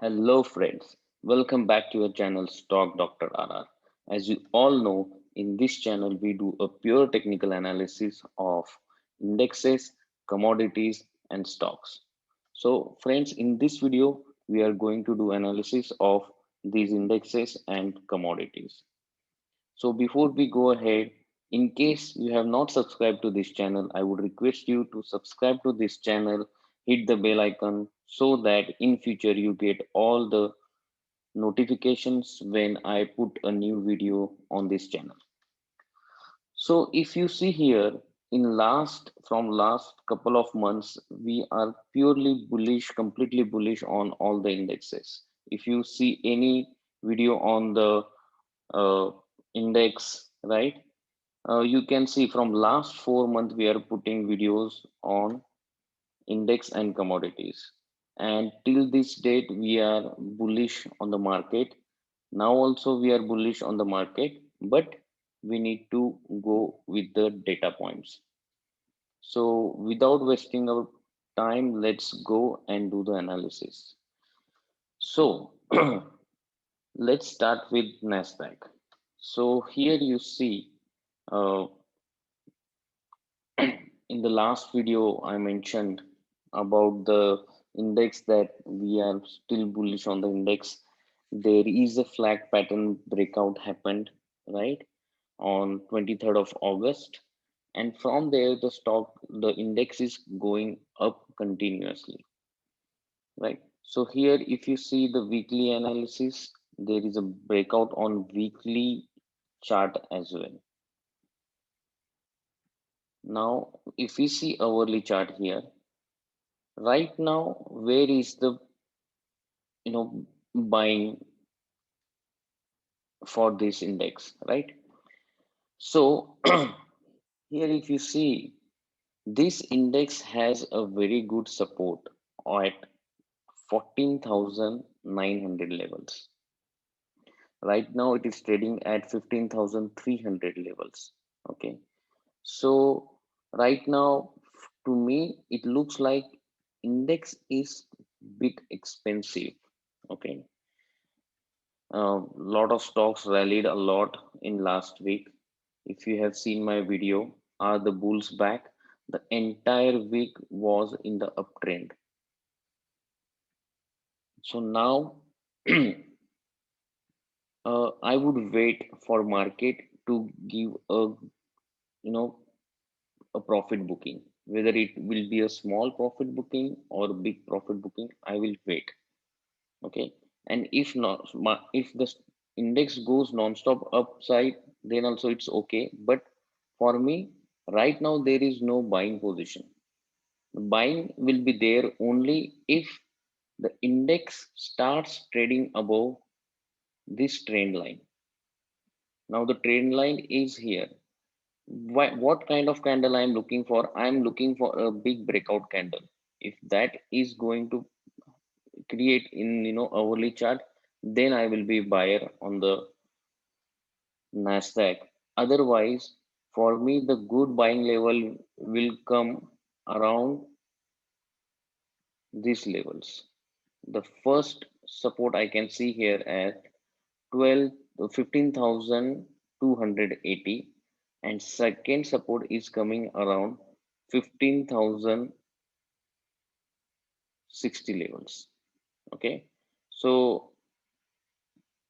Hello, friends. Welcome back to your channel, Stock Dr. RR. As you all know, in this channel, we do a pure technical analysis of indexes, commodities, and stocks. So, friends, in this video, we are going to do analysis of these indexes and commodities. So, before we go ahead, in case you have not subscribed to this channel, I would request you to subscribe to this channel, hit the bell icon so that in future you get all the notifications when I put a new video on this channel. So if you see here from last couple of months, we are purely bullish, completely bullish on all the indexes. If you see any video on the uh, index, right? You can see from last 4 months we are putting videos on index and commodities. And till this date, we are bullish on the market. Now also we are bullish on the market, but we need to go with the data points. So without wasting our time, let's go and do the analysis. So let's start with Nasdaq. So here you see uh, in the last video I mentioned about the index that we are still bullish on the index. There is a flag pattern breakout happened, right, on 23rd of August, and from there the index is going up continuously, right? So here if you see the weekly analysis, there is a breakout on weekly chart as well. Now if we see hourly chart here, right now where is the buying for this index, right? So here if you see, this index has a very good support at 14,900 levels. Right now it is trading at 15,300 levels. Okay, so right now to me it looks like index is bit expensive. Okay, a lot of stocks rallied a lot in last week. If you have seen my video, Are the Bulls Back? The entire week was in the uptrend. So now I would wait for market to give you know a profit booking. Whether it will be a small profit booking or big profit booking, I will wait. Okay, and if not, if the index goes non-stop upside, then also it's okay. But for me, right now there is no buying position. Buying will be there only if the index starts trading above this trend line. Now the trend line is here. What kind of candle I'm looking for? I'm looking for a big breakout candle. If that is going to create in hourly chart, then I will be buyer on the Nasdaq. Otherwise, for me, the good buying level will come around these levels. The first support I can see here at 12 15,280, and second support is coming around 15,060 levels. Okay, so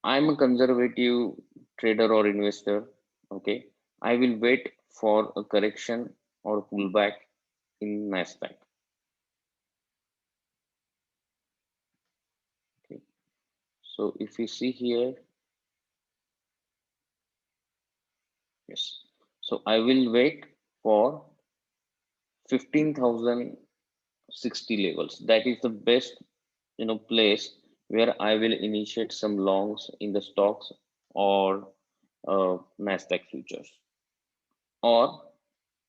I'm a conservative trader or investor. Okay, I will wait for a correction or pullback in Nasdaq. Okay, so if you see here, yes, so I will wait for 15,060 levels. That is the best place where I will initiate some longs in the stocks or Nasdaq futures. Or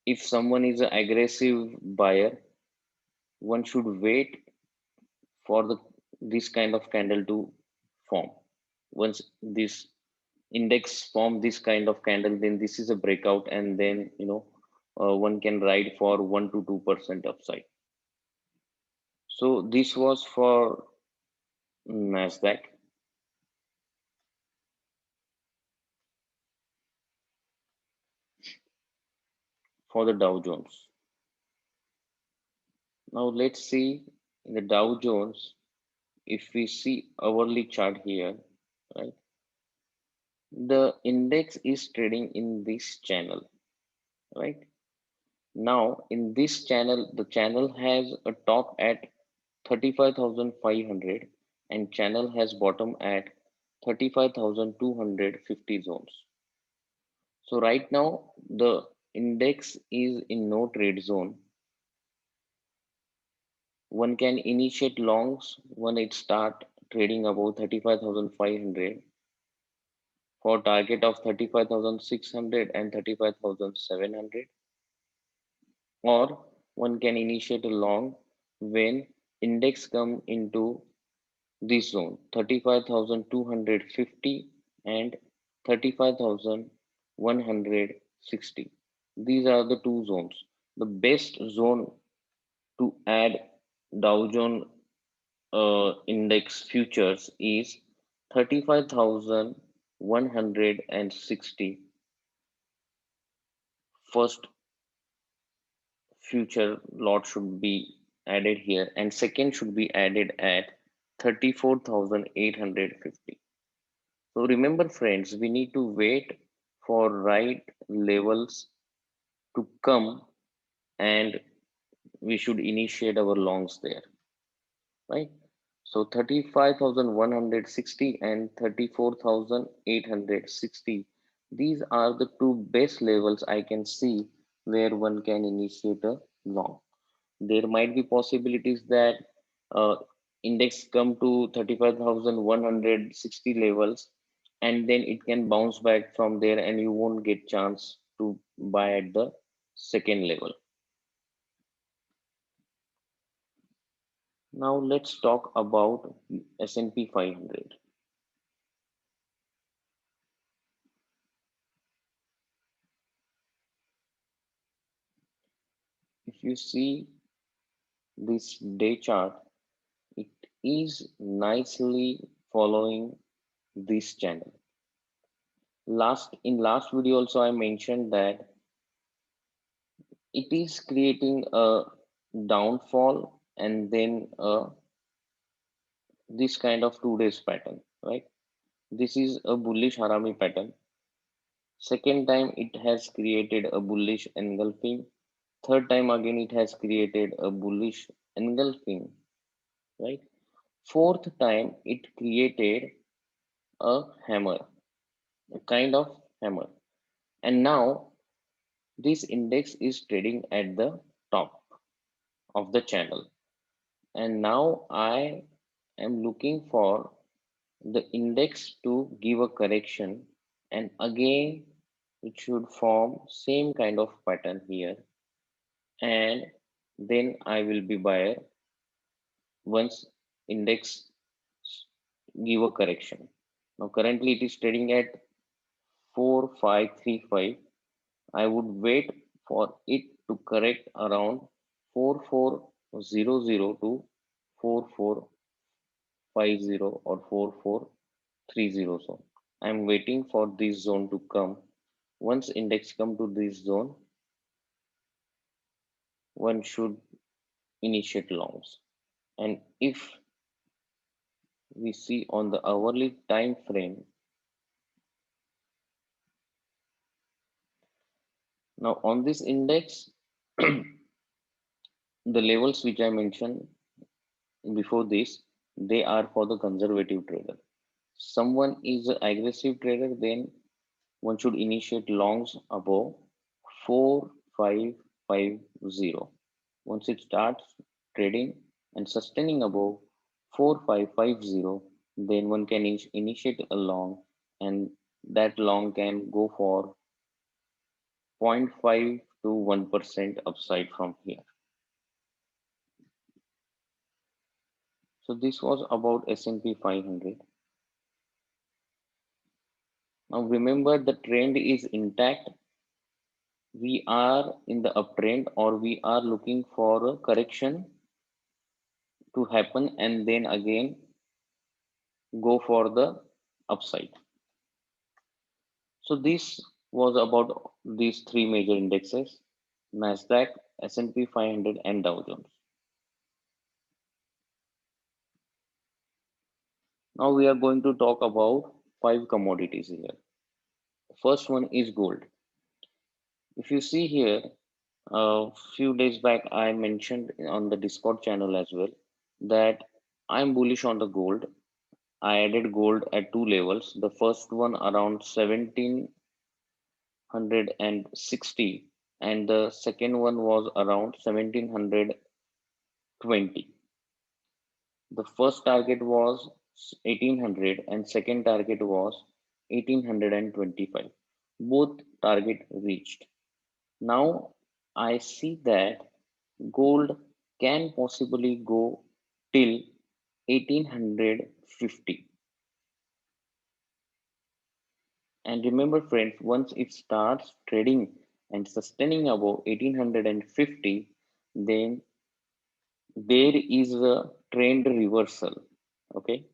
if someone is an aggressive buyer, one should wait for this kind of candle to form. Once this index form this kind of candle, then this is a breakout, and then one can ride for 1 to 2% upside. So this was for Nasdaq. For the Dow Jones. Now let's see in the Dow Jones, if we see hourly chart here, right? The index is trading in this channel, right? Now in this channel, the channel has a top at 35,500 and channel has bottom at 35,250 zones. So right now the index is in no trade zone. One can initiate longs when it start trading above 35,500 for target of 35,600 and 35,700, or one can initiate a long when index come into this zone 35,250 and 35,160. These are the two zones. The best zone to add Dow Jones index futures is 35,160. First future lot should be added here, and second should be added at 34,850. So remember, friends, we need to wait for right levels to come, and we should initiate our longs there, right? So 35,160 and 34,860. These are the two best levels I can see where one can initiate a long. There might be possibilities that uh, index come to 35,160 levels and then it can bounce back from there and you won't get chance to buy at the second level. Now let's talk about S&P 500. If you see this day chart, it is nicely following this channel. Last video also I mentioned that it is creating a downfall and then this kind of 2 days pattern, right? This is a bullish harami pattern. Second time it has created a bullish engulfing. Third time again it has created a bullish engulfing, right? Fourth time it created a hammer, a kind of hammer. And now this index is trading at the top of the channel. And now I am looking for the index to give a correction, and again it should form same kind of pattern here, and then I will be buyer once index give a correction. Now currently it is trading at 4535. I would wait for it to correct around 4400 to 4450 or 4430 zone. I'm waiting for this zone to come. Once index come to this zone, one should initiate longs. And if we see on the hourly time frame, now on this index, the levels which I mentioned before this, they are for the conservative trader. Someone is an aggressive trader, then one should initiate longs above 4550. Once it starts trading and sustaining above 4550, then one can initiate a long, and that long can go for 0.5 to 1% upside from here. So this was about S&P 500. Now remember, the trend is intact. We are in the uptrend, or we are looking for a correction to happen and then again go for the upside. So this was about these three major indexes: Nasdaq, S&P 500, and Dow Jones. Now we are going to talk about five commodities here. The first one is gold. If you see here, a few days back I mentioned on the Discord channel as well that I'm bullish on the gold. I added gold at two levels. The first one around 1760 and the second one was around 1720. The first target was 1800 and second target was 1825. Both target reached. Now I see that gold can possibly go till 1850. And remember, friends, once it starts trading and sustaining above 1850, then there is a trend reversal. Okay,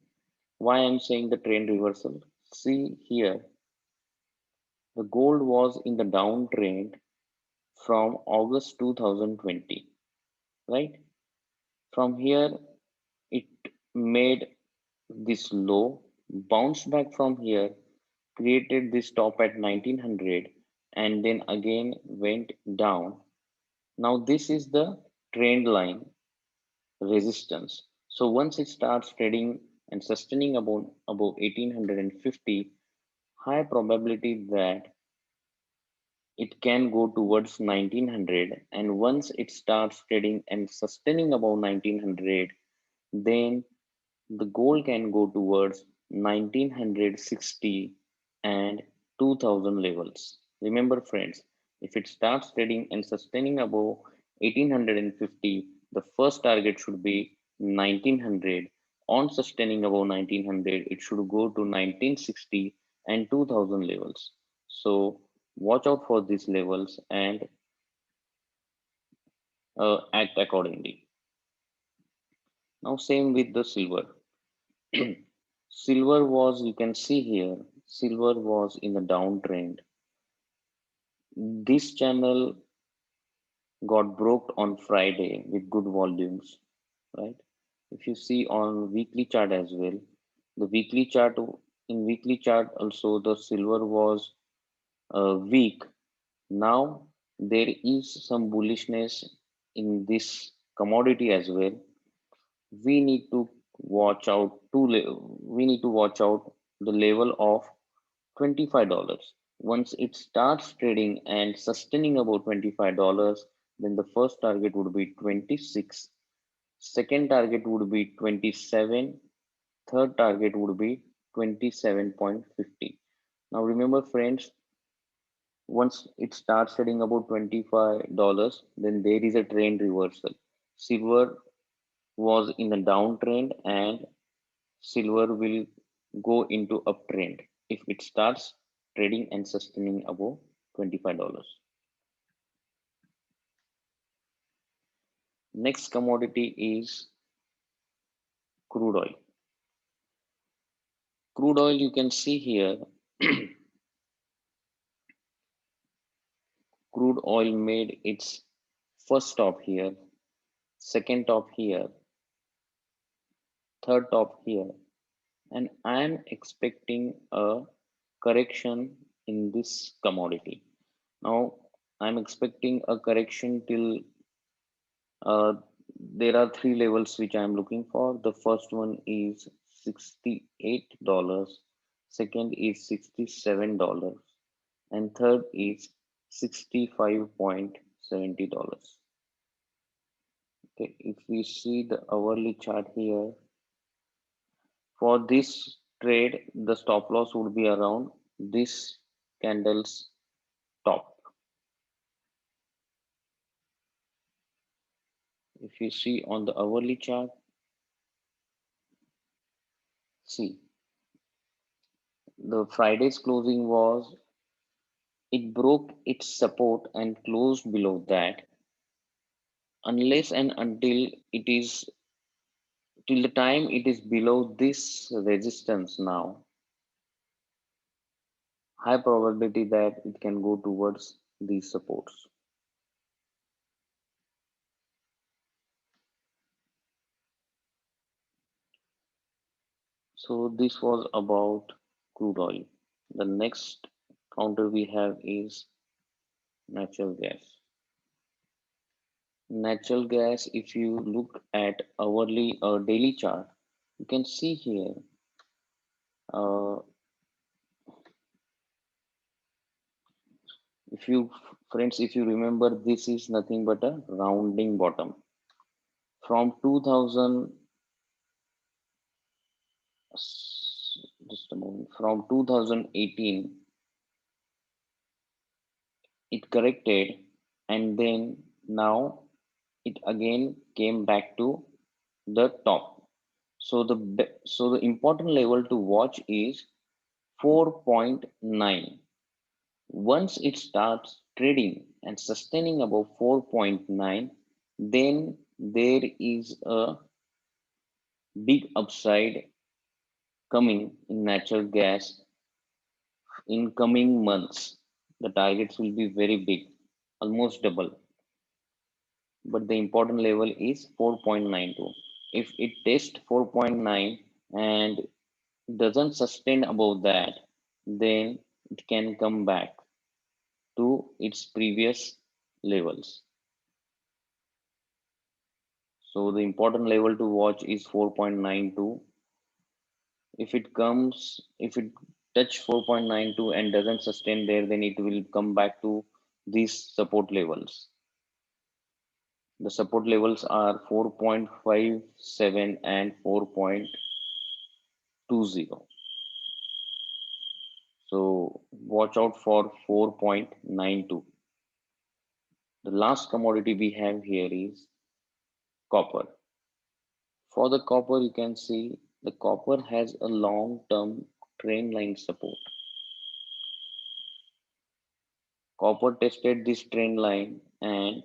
why I'm saying the trend reversal? See here, the gold was in the downtrend from August 2020, right? From here, it made this low, bounced back from here, created this top at 1900, and then again went down. Now, this is the trend line resistance. So, once it starts trading and sustaining above 1850, high probability that it can go towards 1900. And once it starts trading and sustaining above 1900, then the goal can go towards 1960 and 2000 levels. Remember, friends, if it starts trading and sustaining above 1850, the first target should be 1900. On sustaining above 1900, it should go to 1960 and 2000 levels. So, watch out for these levels and act accordingly. Now, same with the silver. Silver was, you can see here, silver was in the downtrend. This channel got broke on Friday with good volumes, right? If you see on weekly chart as well, the weekly chart, in weekly chart also the silver was weak. Now there is some bullishness in this commodity as well. We need to watch out we need to watch out the level of $25. Once it starts trading and sustaining about $25, then the first target would be 26, second target would be 27, third target would be 27.50. Now remember, friends, once it starts trading about $25, then there is a trend reversal. Silver was in a downtrend and silver will go into uptrend if it starts trading and sustaining above $25. Next commodity is crude oil. Crude oil, you can see here, crude oil made its first top here, second top here, third top here, and I am expecting a correction in this commodity. Now, I'm expecting a correction till Uh, there are three levels which I'm looking for. The first one is $68, second is $67, and third is $65.70. Okay, if we see the hourly chart here, for this trade, the stop loss would be around this candle's top. If you see on the hourly chart, see the Friday's closing was, it broke its support and closed below that. Unless and until it is till the time it is below this resistance now, high probability that it can go towards these supports. So this was about crude oil. The next counter we have is natural gas. Natural gas, if you look at hourly or daily chart, you can see here, uh, if you friends, if you remember, this is nothing but a rounding bottom. From 2000, just a moment, from 2018, it corrected, and then now it again came back to the top. So the important level to watch is 4.9. Once it starts trading and sustaining above 4.9, then there is a big upside coming in natural gas in coming months. The targets will be very big, almost double. But the important level is 4.92. If it tests 4.9 and doesn't sustain above that, then it can come back to its previous levels. So the important level to watch is 4.92. If it touch 4.92 and doesn't sustain there, then it will come back to these support levels. The support levels are 4.57 and 4.20. So watch out for 4.92. The last commodity we have here is copper. For the copper, you can see the copper has a long-term trend line support. Copper tested this trend line and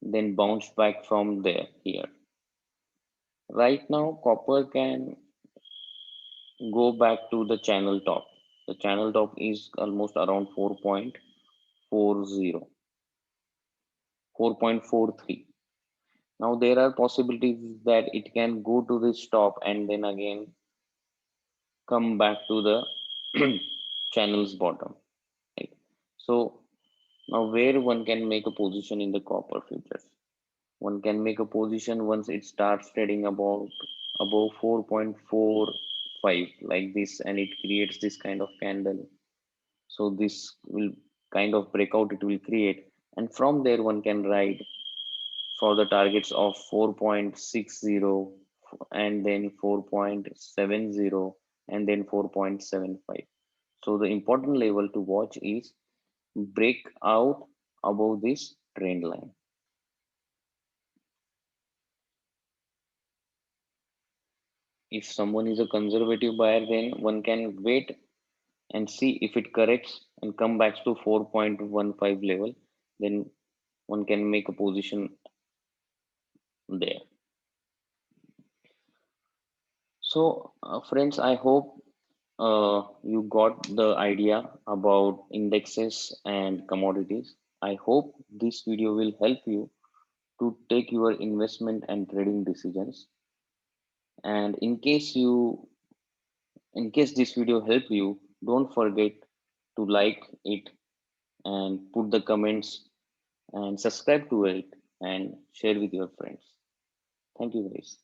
then bounced back from there here. Right now, copper can go back to the channel top. The channel top is almost around 4.40, 4.43. Now there are possibilities that it can go to this top and then again come back to the channel's bottom. Right? So now where one can make a position in the copper futures? One can make a position once it starts trading about above 4.45 like this, and it creates this kind of candle. So this will kind of breakout it will create, and from there one can ride for the targets of 4.60 and then 4.70 and then 4.75. So the important level to watch is break out above this trend line. If someone is a conservative buyer, then one can wait and see if it corrects and come back to 4.15 level, then one can make a position there. So friends, I hope you got the idea about indexes and commodities. I hope this video will help you to take your investment and trading decisions. And in case this video helped you, don't forget to like it and put the comments and subscribe to it and share with your friends. Thank you guys.